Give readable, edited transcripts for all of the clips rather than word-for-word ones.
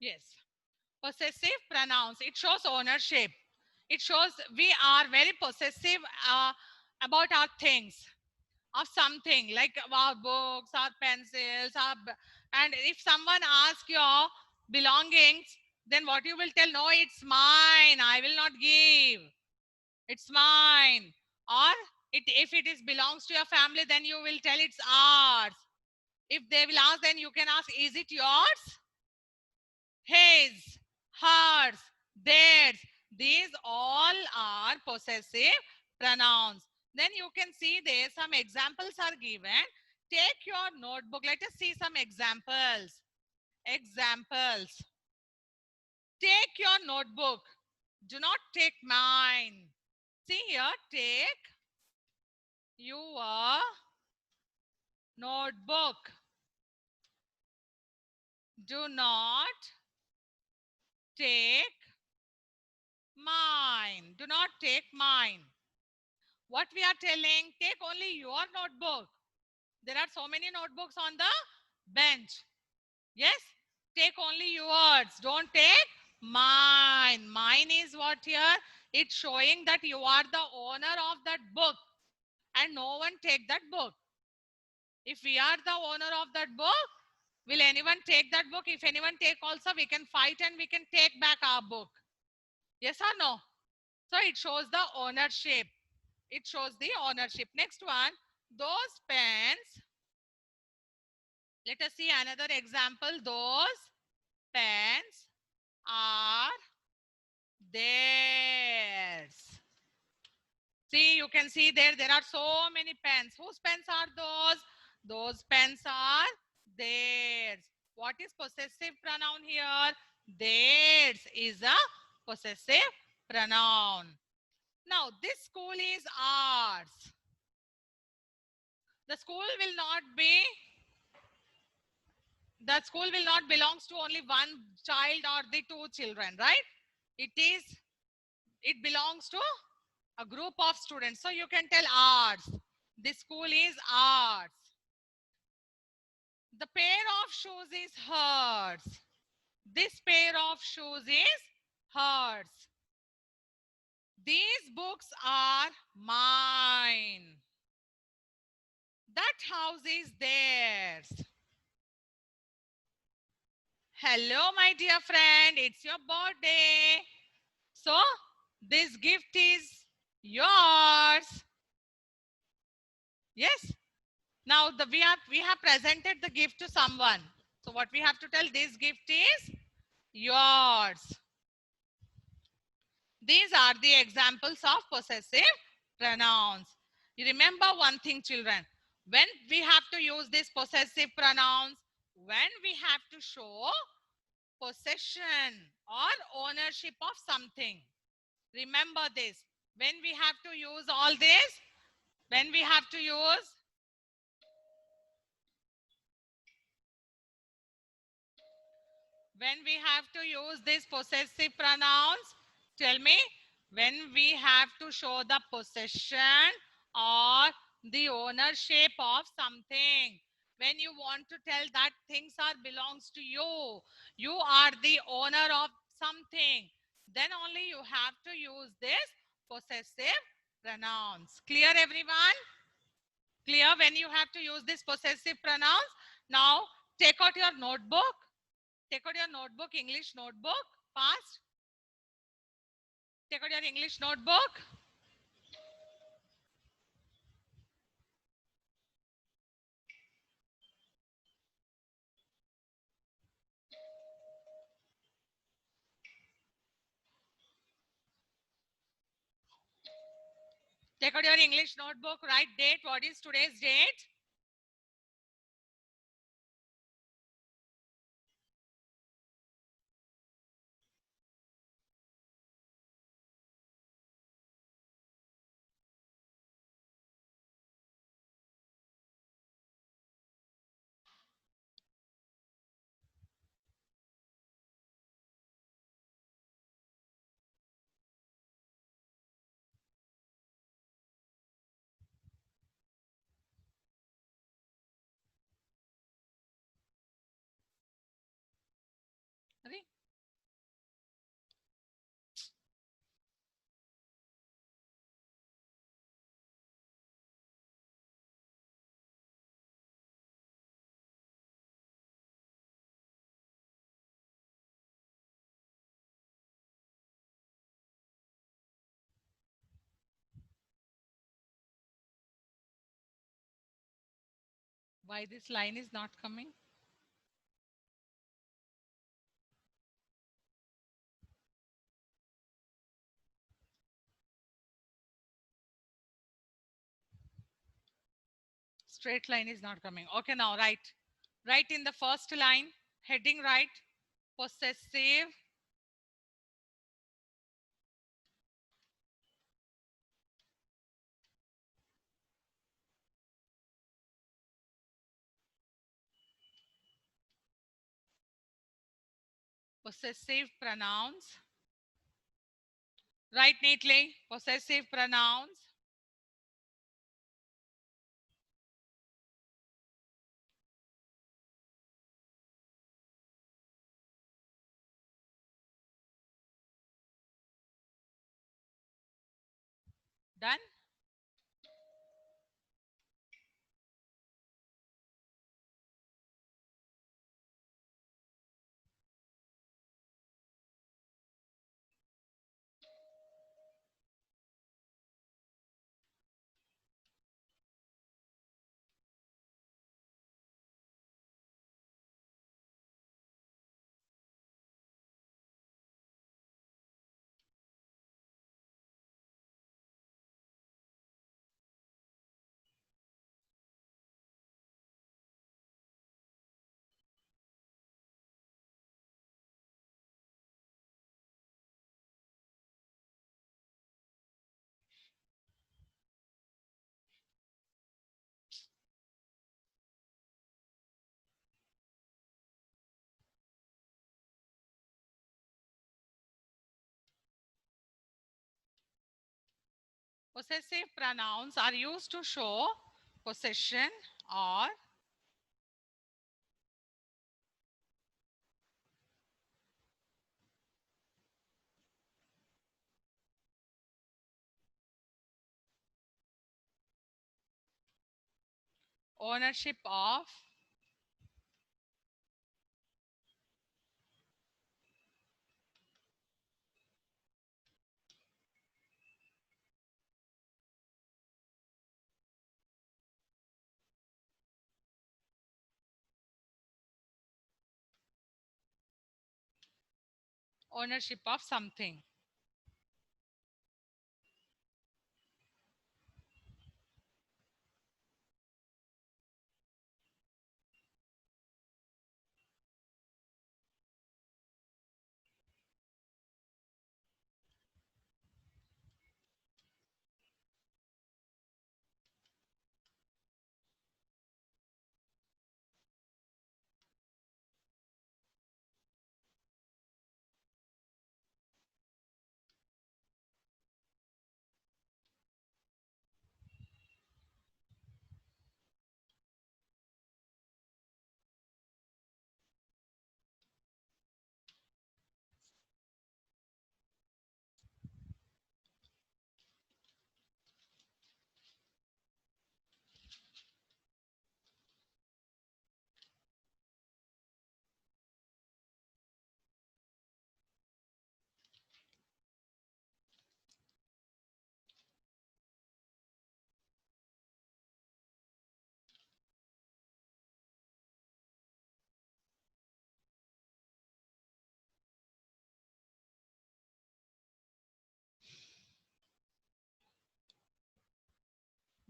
Yes. Possessive pronouns. It shows ownership. It shows we are very possessive about our things, of something like our books, our pencils, and if someone asks your belongings, then what you will tell? No, it's mine. I will not give. It's mine. Or if it is belongs to your family, then you will tell it's ours. If they will ask, then you can ask, is it yours? His, hers, theirs. These all are possessive pronouns. Then you can see there some examples are given. Take your notebook. Let us see some examples. Examples. Take your notebook. Do not take mine. See here, take your notebook. Do not take mine. Do not take mine. What we are telling, take only your notebook. There are so many notebooks on the bench. Yes, take only yours. Don't take mine. Mine is what here? It's showing that you are the owner of that book and no one take that book. If we are the owner of that book, will anyone take that book? If anyone take also, we can fight and we can take back our book. Yes or no? So it shows the ownership. It shows the ownership. Next one, those pens. Let us see another example. Those pens are theirs. See, you can see there are so many pens. Whose pens are those? Those pens are theirs. What is possessive pronoun here? Theirs is a possessive pronoun. Now, this school is ours. The school will not be, the school will not belongs to only one child or the two children, right? It belongs to a group of students. So you can tell ours. This school is ours. The pair of shoes is hers. This pair of shoes is hers. These books are mine. That house is theirs. Hello, my dear friend. It's your birthday. So, this gift is yours. Yes. Now, we have presented the gift to someone. So, what we have to tell, this gift is yours. These are the examples of possessive pronouns. You remember one thing, children. When we have to use these possessive pronouns, when we have to show possession or ownership of something. Remember this. When we have to use all this, when we have to use these possessive pronouns, tell me, when we have to show the possession or the ownership of something, when you want to tell that things are belongs to you, you are the owner of something, then only you have to use this possessive pronouns. Clear, everyone? Clear when you have to use this possessive pronouns? Now take out your notebook. Take out your notebook, English notebook. Fast. Take out your English notebook. Take out your English notebook. Write date. What is today's date? Why this line is not coming? Straight line is not coming. Okay, now write. Write in the first line, heading right, possessive possessive pronouns. Write neatly, possessive pronouns. Done? Possessive pronouns are used to show possession or ownership of something.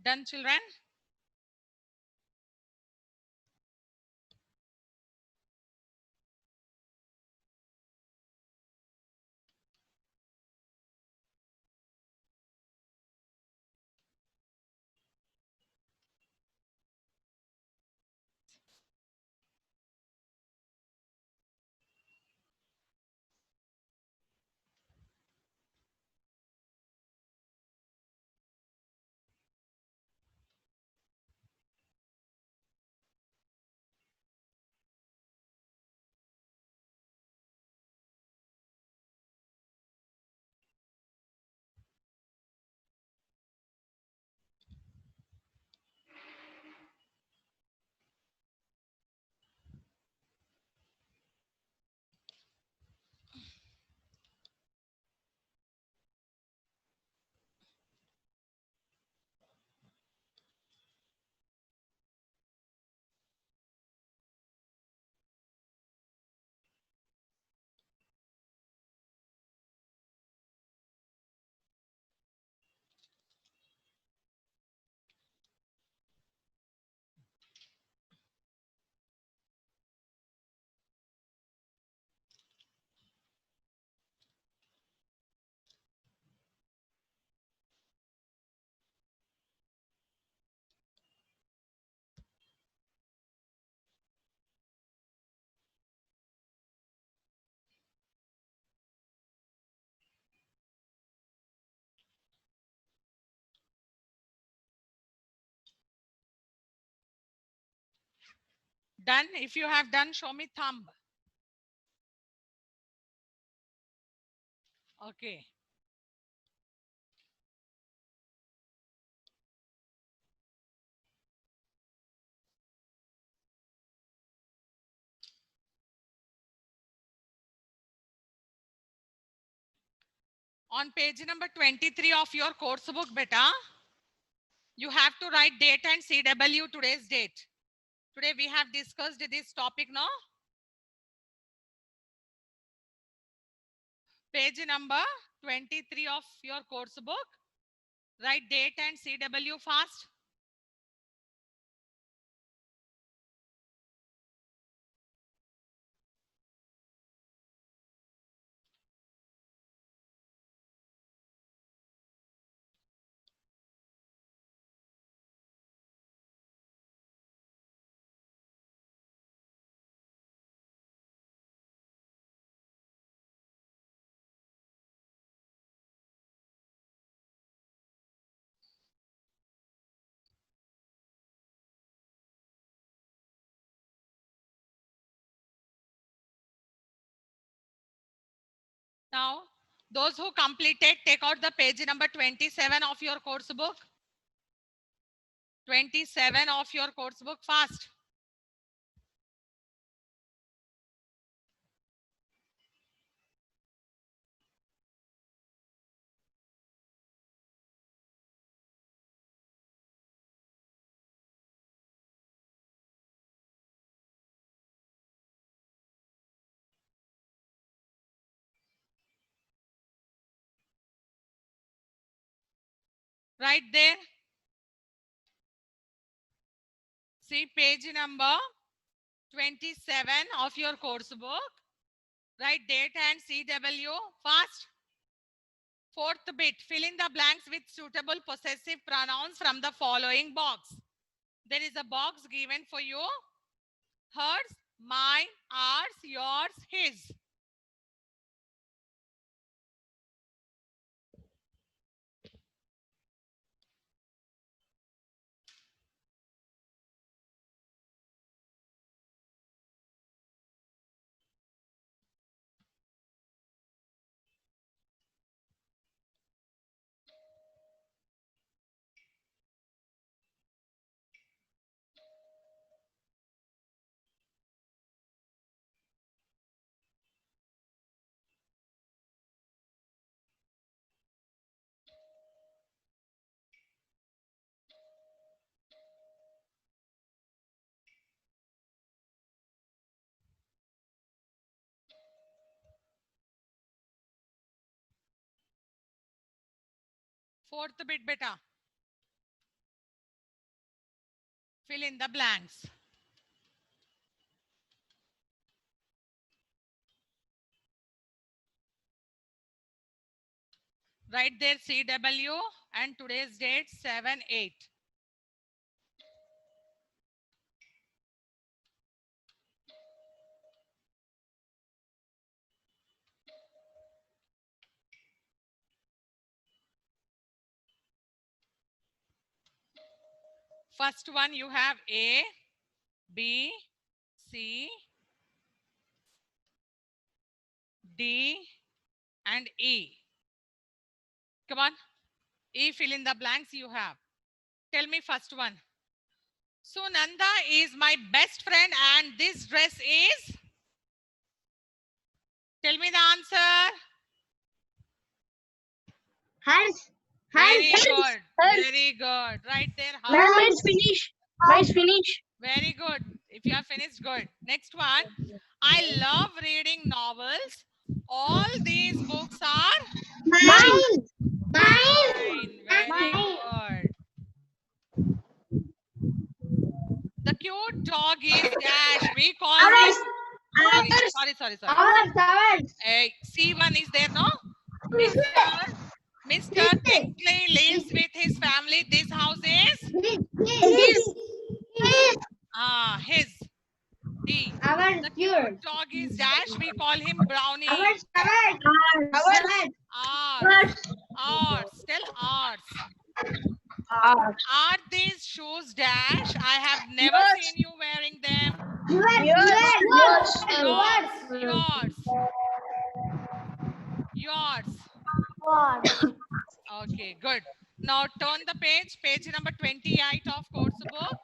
Done, children? Done? If you have done, show me thumb. Okay. On page number 23 of your course book, beta, you have to write date and CW, today's date. Today we have discussed this topic, no? Page number 23 of your course book. Write date and CW fast. Now, those who completed, take out the page number 27 of your course book. 27 of your course book fast. Right there. See page number 27 of your course book. Write date and CW fast. Fourth bit, fill in the blanks with suitable possessive pronouns from the following box. There is a box given for you. Hers, mine, ours, yours, his. Fourth bit, beta. Fill in the blanks. Write there CW and today's date 7/8. First one you have A, B, C, D, and E. Come on. E, fill in the blanks you have. Tell me first one. Sunanda is my best friend and this dress is? Tell me the answer. Hers. Very Hers. good. Hers. Very good. Right there. Ma'am, Hers. mine's finish. Mine's finish. Very good. If you have finished, good. Next one. I love reading novels. All these books are Mine. mine. Very Mine. good. The cute dog is dash. We call him. Sorry. Ours. C1 is there, no? Mr. Tinkley lives with his family. This house is? His. D. Ours. The cute dog is dash. We call him Brownie. Ours. Ours. Tell ours. Are these shoes dash? I have never Yes. seen you wearing them. Yours. Yours. Yours. Okay, good. Now turn the page, page number 28 of course book.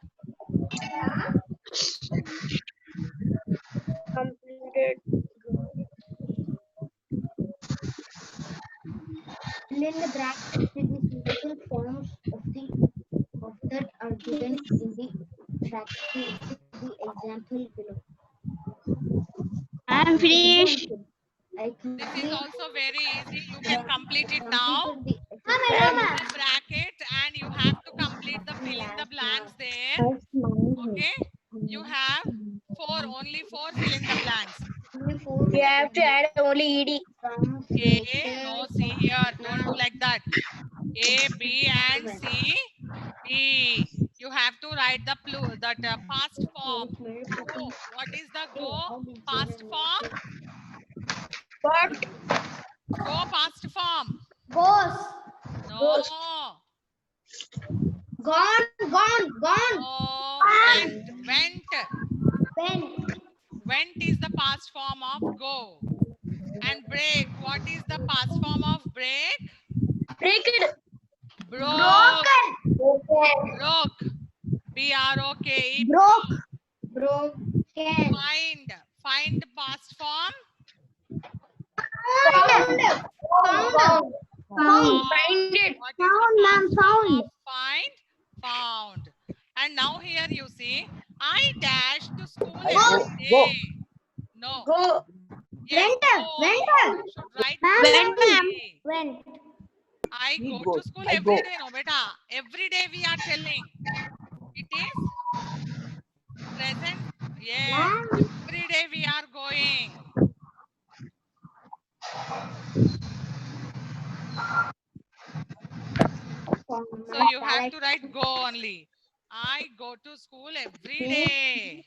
Completed. Fill in the brackets with the suitable forms of that are given in the brackets with the example below. I am finished. I This is also very easy. You can Yeah. complete it now. completed the Turn the bracket and you have to complete the fill in the blanks there. Okay. You have only four fill in the blanks. only four You have to add only ed. from A, no, see here. Don't do like that. A, B, and C, D. You have to write the past form. Go. What is the go past form? What? Go past form. Goes. No. Gone. No. Went. Went is the past form of go. And break. What is the past form of break? Break it. Broke. Broke. B-R-O-K-E. Broken. Find. Find past form. Found. Find it. What is the past form Found. of find? Found. And now here you see, I dash to school every day. No. Go. Yes, go. You should write Ma'am, every. Went. I go to school every day. No, beta. Every day we are telling. It is present. Yes. Every day we are going. So you have to write go only. I go to school every day.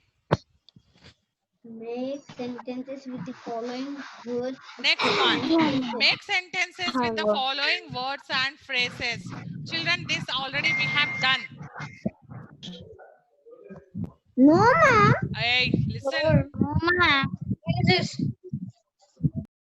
Make sentences with the following words. Next one. Make sentences with the following words and phrases. Children, this already we have done. No, ma'am. Hey, listen. No, ma'am. What is this?